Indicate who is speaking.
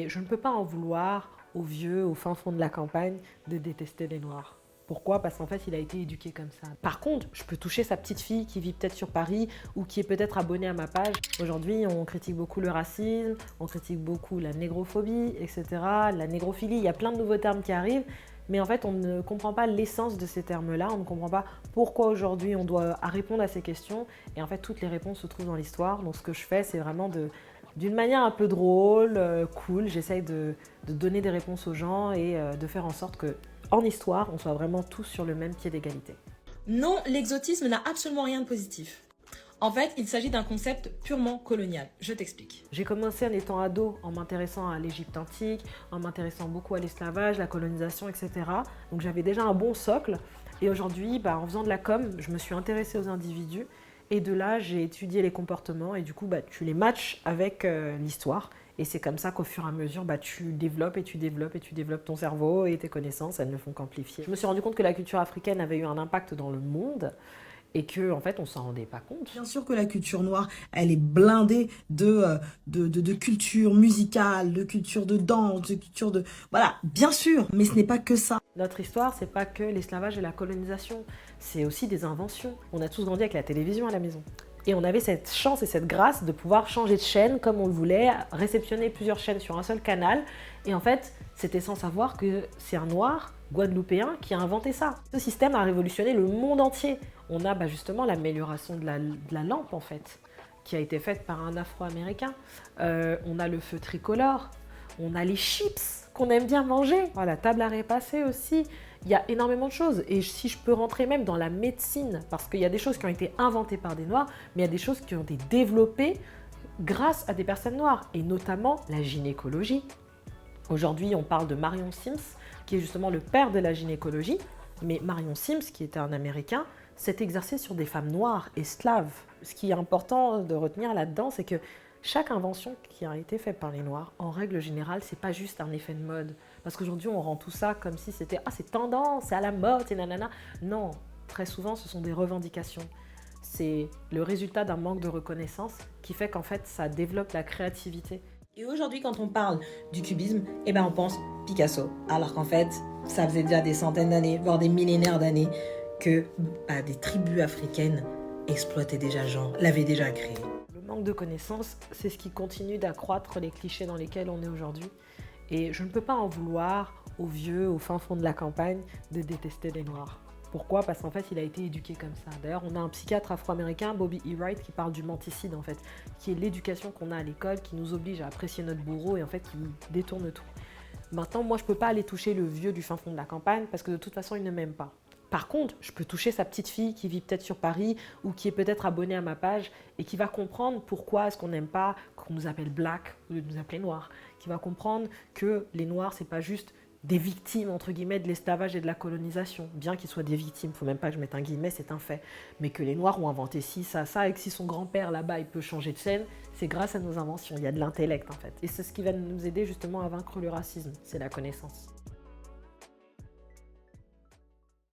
Speaker 1: Et je ne peux pas en vouloir au vieux, au fin fond de la campagne, de détester les Noirs. Pourquoi? Parce qu'en fait, il a été éduqué comme ça. Par contre, je peux toucher sa petite fille qui vit peut-être sur Paris ou qui est peut-être abonnée à ma page. Aujourd'hui, on critique beaucoup le racisme, on critique beaucoup la négrophobie, etc., la négrophilie. Il y a plein de nouveaux termes qui arrivent. Mais en fait, on ne comprend pas l'essence de ces termes-là, on ne comprend pas pourquoi aujourd'hui on doit répondre à ces questions. Et en fait, toutes les réponses se trouvent dans l'histoire. Donc ce que je fais, c'est vraiment d'une manière un peu drôle, cool, j'essaye de donner des réponses aux gens et de faire en sorte que, en histoire, on soit vraiment tous sur le même pied d'égalité.
Speaker 2: Non, l'exotisme n'a absolument rien de positif. En fait, il s'agit d'un concept purement colonial. Je t'explique.
Speaker 1: J'ai commencé en étant ado, en m'intéressant à l'Égypte antique, en m'intéressant beaucoup à l'esclavage, la colonisation, etc. Donc j'avais déjà un bon socle. Et aujourd'hui, en faisant de la com, je me suis intéressée aux individus. Et de là, j'ai étudié les comportements et du coup, tu les matches avec l'histoire. Et c'est comme ça qu'au fur et à mesure, tu développes et tu développes et tu développes ton cerveau et tes connaissances, elles ne font qu'amplifier. Je me suis rendu compte que la culture africaine avait eu un impact dans le monde et qu'en fait, on s'en rendait pas compte.
Speaker 3: Bien sûr que la culture noire, elle est blindée de culture musicale, de culture de danse, de culture de... Voilà, bien sûr, mais ce n'est pas que ça.
Speaker 1: Notre histoire, c'est pas que l'esclavage et la colonisation, c'est aussi des inventions. On a tous grandi avec la télévision à la maison. Et on avait cette chance et cette grâce de pouvoir changer de chaîne comme on le voulait, réceptionner plusieurs chaînes sur un seul canal. Et en fait, c'était sans savoir que c'est un noir guadeloupéen qui a inventé ça. Ce système a révolutionné le monde entier. On a justement l'amélioration de la lampe, en fait, qui a été faite par un Afro-Américain. On a le feu tricolore, on a les chips qu'on aime bien manger. La table à repasser aussi. Il y a énormément de choses. Et si je peux rentrer même dans la médecine, parce qu'il y a des choses qui ont été inventées par des Noirs, mais il y a des choses qui ont été développées grâce à des personnes noires, et notamment la gynécologie. Aujourd'hui, on parle de Marion Sims, qui est justement le père de la gynécologie. Mais Marion Sims, qui était un Américain, s'est exercé sur des femmes noires, esclaves. Ce qui est important de retenir là-dedans, c'est que chaque invention qui a été faite par les Noirs, en règle générale, c'est pas juste un effet de mode. Parce qu'aujourd'hui, on rend tout ça comme si c'était « Ah, c'est tendance, c'est à la mode, c'est nanana ». Non, très souvent, ce sont des revendications. C'est le résultat d'un manque de reconnaissance qui fait qu'en fait, ça développe la créativité.
Speaker 2: Et aujourd'hui, quand on parle du cubisme, on pense Picasso. Alors qu'en fait, ça faisait déjà des centaines d'années, voire des millénaires d'années, que des tribus africaines exploitaient déjà Jean, l'avaient déjà créé.
Speaker 1: Le manque de connaissances, c'est ce qui continue d'accroître les clichés dans lesquels on est aujourd'hui. Et je ne peux pas en vouloir aux vieux, au fin fond de la campagne, de détester les Noirs. Pourquoi? Parce qu'en fait, il a été éduqué comme ça. D'ailleurs, on a un psychiatre afro-américain, Bobby E. Wright, qui parle du menticide, en fait, qui est l'éducation qu'on a à l'école, qui nous oblige à apprécier notre bourreau et en fait, qui détourne tout. Maintenant, moi, je ne peux pas aller toucher le vieux du fin fond de la campagne parce que de toute façon, il ne m'aime pas. Par contre, je peux toucher sa petite fille qui vit peut-être sur Paris ou qui est peut-être abonnée à ma page et qui va comprendre pourquoi est-ce qu'on n'aime pas qu'on nous appelle black au lieu de nous appeler noirs. Qui va comprendre que les noirs, c'est pas juste des victimes, entre guillemets, de l'esclavage et de la colonisation. Bien qu'ils soient des victimes, il ne faut même pas que je mette un guillemet, c'est un fait. Mais que les Noirs ont inventé ci, ça, et que si son grand-père là-bas, il peut changer de chaîne, c'est grâce à nos inventions. Il y a de l'intellect, en fait. Et c'est ce qui va nous aider justement à vaincre le racisme, c'est la connaissance.